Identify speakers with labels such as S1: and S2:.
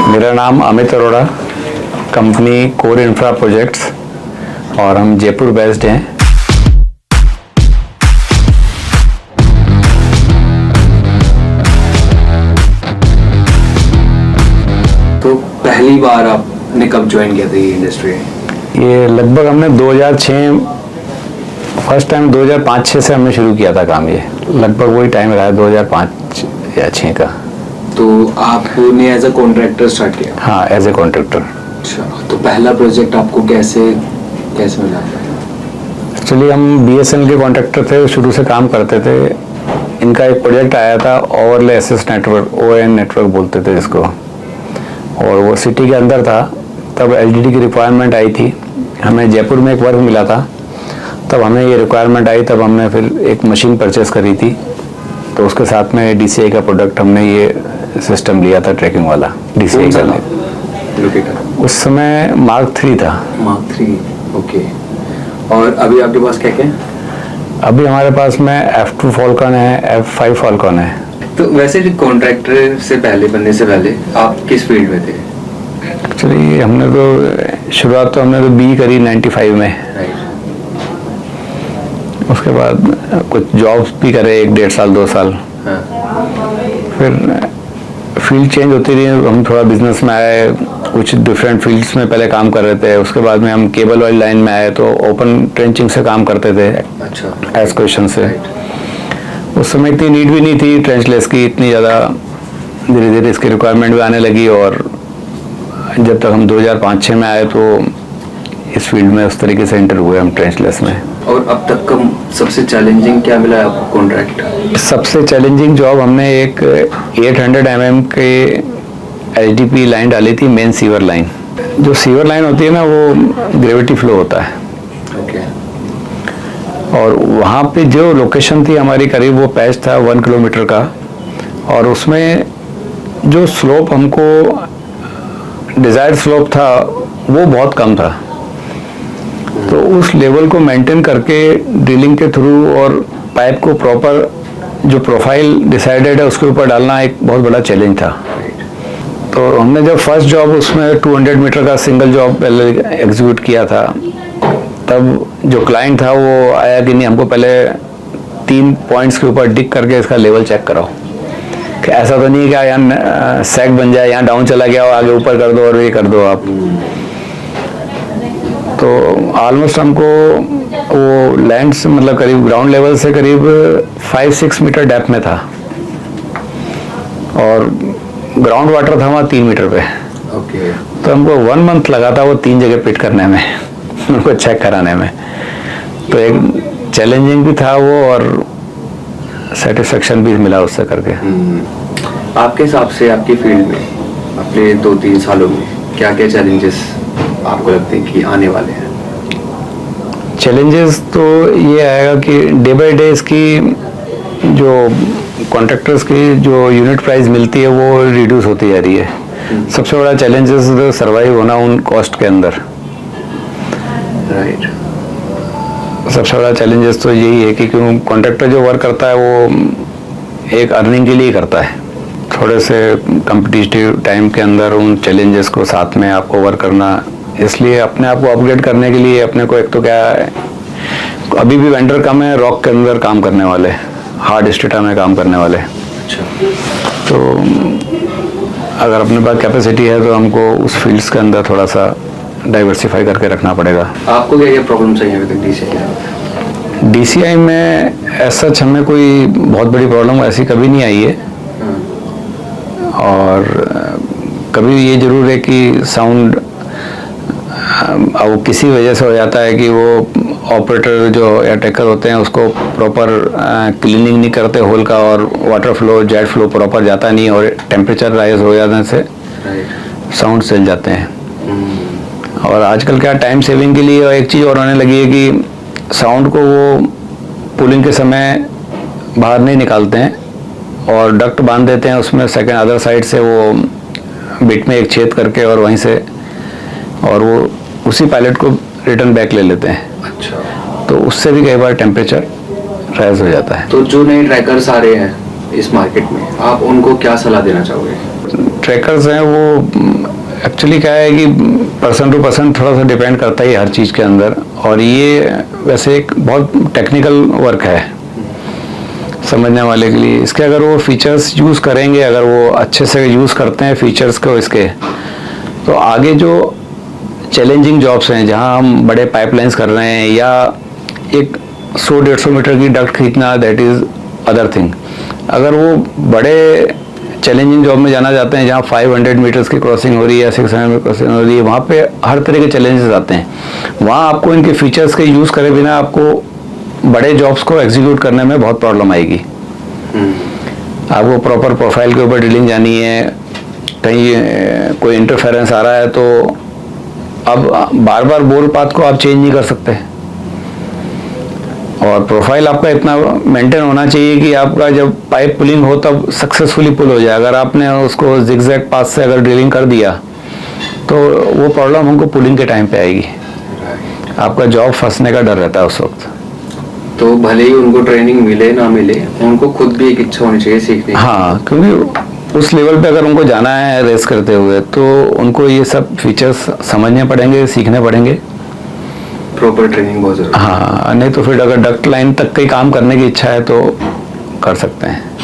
S1: मेरा नाम Amit Arora, company core infra projects, और हम जयपुर बेस्ड हैं।
S2: तो पहली बार आपने कब ज्वाइन किया था ये इंडस्ट्री?
S1: ये लगभग हमने 2006 फर्स्ट टाइम 2005-06 से हमने शुरू किया था काम। ये लगभग वही टाइम रहा है 2005 या 6 का।
S2: तो आपने एज अ कॉन्ट्रैक्टर स्टार्ट किया?
S1: हाँ, एज ए कॉन्ट्रैक्टर।
S2: अच्छा, तो पहला प्रोजेक्ट आपको कैसे मिला?
S1: एक्चुअली हम BSNL के कॉन्ट्रैक्टर थे, शुरू से काम करते थे। इनका एक प्रोजेक्ट आया था, overlay access network, ON network बोलते थे इसको, और वो सिटी के अंदर था। तब LTD की रिक्वायरमेंट आई थी, हमें जयपुर में एक वर्क मिला था, तब हमें ये रिक्वायरमेंट आई, तब हमने फिर एक मशीन परचेस करी थी। तो उसके साथ में DCI का प्रोडक्ट हमने ये सिस्टम लिया था, ट्रैकिंग वाला DCI का। उस समय Mark 3 था।
S2: Mark 3, okay. और अभी आपके पास क्या क्या है?
S1: अभी हमारे पास में F2 फॉल्कन है, F5 फॉल्कन है।
S2: तो वैसे कॉन्ट्रैक्टर से पहले बनने से पहले आप किस फील्ड में थे?
S1: एक्चुअली हमने तो शुरुआत तो हमने तो BE करी 95 में। उसके बाद कुछ जॉब्स भी करे, 1-1.5 साल 2 साल।
S2: हाँ।
S1: फिर फील्ड चेंज होती रही, हम थोड़ा बिजनेस में आए, कुछ डिफरेंट फील्ड्स में पहले काम कर रहे थे। उसके बाद में हम केबल वाली लाइन में आए, तो ओपन ट्रेंचिंग से काम करते थे। अच्छा। एक्सक्वेशन से उस समय इतनी नीड भी नहीं थी ट्रेंचलेस की, इतनी ज़्यादा। धीरे धीरे इसकी रिक्वायरमेंट भी आने लगी, और जब तक हम 2005-06 में आए तो इस फील्ड में उस तरीके से एंटर हुए हम ट्रेंचलेस में।
S2: और अब तक का सबसे चैलेंजिंग क्या मिला आपको कॉन्ट्रैक्ट?
S1: सबसे चैलेंजिंग जॉब हमने एक 800 mm के HDP लाइन डाली थी, मेन सीवर लाइन। जो सीवर लाइन होती है ना, वो ग्रेविटी फ्लो होता है।
S2: ओके।
S1: और वहाँ पे जो लोकेशन थी हमारी, करीब वो पैच था 1 किलोमीटर का, और उसमें जो स्लोप हमको डिज़ायर्ड स्लोप था वो बहुत कम था। तो उस लेवल को मेंटेन करके ड्रिलिंग के थ्रू और पाइप को प्रॉपर जो प्रोफाइल डिसाइडेड है उसके ऊपर डालना एक बहुत बड़ा चैलेंज था। तो हमने जब फर्स्ट जॉब उसमें 200 मीटर का सिंगल जॉब पहले एग्जीक्यूट किया था, तब जो क्लाइंट था वो आया कि नहीं, हमको पहले 3 पॉइंट्स के ऊपर डिक करके इसका लेवल चेक कराओ, कि ऐसा तो नहीं है कि यहाँ सैग बन जाए, यहाँ डाउन चला गया हो, आगे ऊपर कर दो और ये कर दो आप। तो ऑलमोस्ट हमको वो लैंड से, मतलब करीब ग्राउंड लेवल से करीब 5-6 मीटर डेप्थ में था, और ग्राउंड वाटर था वहाँ 3 मीटर पे।
S2: ओके।
S1: तो हमको 1 मंथ लगा था वो 3 जगह पिट करने में, उनको चेक कराने में। तो एक चैलेंजिंग भी था वो, और सेटिस्फेक्शन भी मिला उससे करके।
S2: आपके हिसाब से आपकी फील्ड में अपने 2-3 सालों में क्या क्या चैलेंजेस आपको लगते हैं कि आने वाले हैं?
S1: चैलेंजेस तो ये आएगा कि डे बाय डे इसकी जो कॉन्ट्रैक्टर्स की जो यूनिट प्राइस मिलती है वो रिड्यूस होती जा रही है। सबसे बड़ा चैलेंजेस सर्वाइव होना उन कॉस्ट के अंदर।
S2: राइट।
S1: सबसे बड़ा चैलेंजेस तो यही है कि क्यों कॉन्ट्रैक्टर जो वर्क करता है वो एक अर्निंग के लिए करता है। थोड़े से कम्पिटिटिव टाइम के अंदर उन चैलेंजेस को साथ में आपको वर्क करना, इसलिए अपने आप को अपग्रेड करने के लिए अपने को एक तो क्या है, अभी भी वेंडर कम है रॉक के अंदर काम करने वाले, हार्ड स्टेटा में काम करने वाले।
S2: अच्छा। तो
S1: अगर अपने पास कैपेसिटी है तो हमको उस फील्ड्स के अंदर थोड़ा सा डाइवर्सिफाई करके रखना पड़ेगा।
S2: आपको क्या क्या प्रॉब्लम्स आई हैं अभी तक
S1: DCI में? ऐसा हमें कोई बहुत बड़ी प्रॉब्लम ऐसी कभी नहीं आई है, और कभी ये जरूर है कि साउंड अब किसी वजह से हो जाता है कि वो ऑपरेटर जो या टेकर होते हैं उसको प्रॉपर क्लीनिंग नहीं करते होल का, और water flow jet flow proper जाता नहीं, और टेम्परेचर राइज हो जाने से साउंड चल जाते हैं। और आजकल क्या टाइम सेविंग के लिए एक चीज़ और आने लगी है कि साउंड को वो पुलिंग के समय बाहर नहीं निकालते हैं, और डक्ट बांध देते हैं उसमें सेकंड अदर साइड से, वो बिट में एक छेद करके, और वहीं से और वो उसी पायलट को रिटर्न बैक ले लेते हैं।
S2: अच्छा।
S1: तो उससे भी कई बार टेम्परेचर राइज हो जाता है।
S2: तो जो नए ट्रैकर्स आ रहे हैं इस मार्केट में, आप उनको क्या सलाह देना चाहोगे?
S1: ट्रैकर्स हैं वो एक्चुअली क्या है कि पर्सन टू पर्सन थोड़ा सा डिपेंड करता है हर चीज़ के अंदर, और ये वैसे एक बहुत टेक्निकल वर्क है समझने वाले के लिए। इसके अगर वो फीचर्स यूज़ करेंगे, अगर वो अच्छे से यूज़ करते हैं फीचर्स को इसके, तो आगे जो चैलेंजिंग जॉब्स हैं जहां हम बड़े पाइपलाइंस कर रहे हैं या एक 100-150 मीटर की डक्ट खींचना, दैट इज़ अदर थिंग। अगर वो बड़े चैलेंजिंग जॉब में जाना चाहते हैं जहाँ 500 मीटर्स की क्रॉसिंग हो रही है या 600 मीटर क्रॉसिंग हो रही है, वहाँ पे हर तरह के चैलेंजेस आते हैं। वहाँ आपको इनके फीचर्स के यूज़ करे बिना आपको बड़े जॉब्स को एग्जीक्यूट करने में बहुत प्रॉब्लम आएगी। आपको प्रॉपर प्रोफाइल के ऊपर ड्रिलिंग जानी है, कहीं कोई इंटरफेरेंस आ रहा है तो अब बार बार बोल पाथ को आप चेंज नहीं कर सकते, और प्रोफाइल आपका इतना मेंटेन होना चाहिए कि आपका जब पाइप पुलिंग हो तब सक्सेसफुली पुल हो जाए। अगर आपने उसको जिगजैग पाथ से अगर ड्रिलिंग कर दिया तो वो प्रॉब्लम हमको पुलिंग के टाइम पे आएगी, आपका जॉब फंसने का डर रहता है उस वक्त।
S2: तो भले ही उनको ट्रेनिंग मिले ना मिले, उनको खुद भी एक इच्छा होनी चाहिए सीखने की।
S1: हाँ, क्योंकि उस लेवल पे अगर उनको जाना है रेस करते हुए तो उनको ये सब फीचर्स समझने पड़ेंगे, सीखने पड़ेंगे।
S2: प्रॉपर ट्रेनिंग बहुत जरूरी है।
S1: हाँ, नहीं तो फिर अगर डक्ट लाइन तक का ही काम करने की इच्छा है तो कर सकते हैं।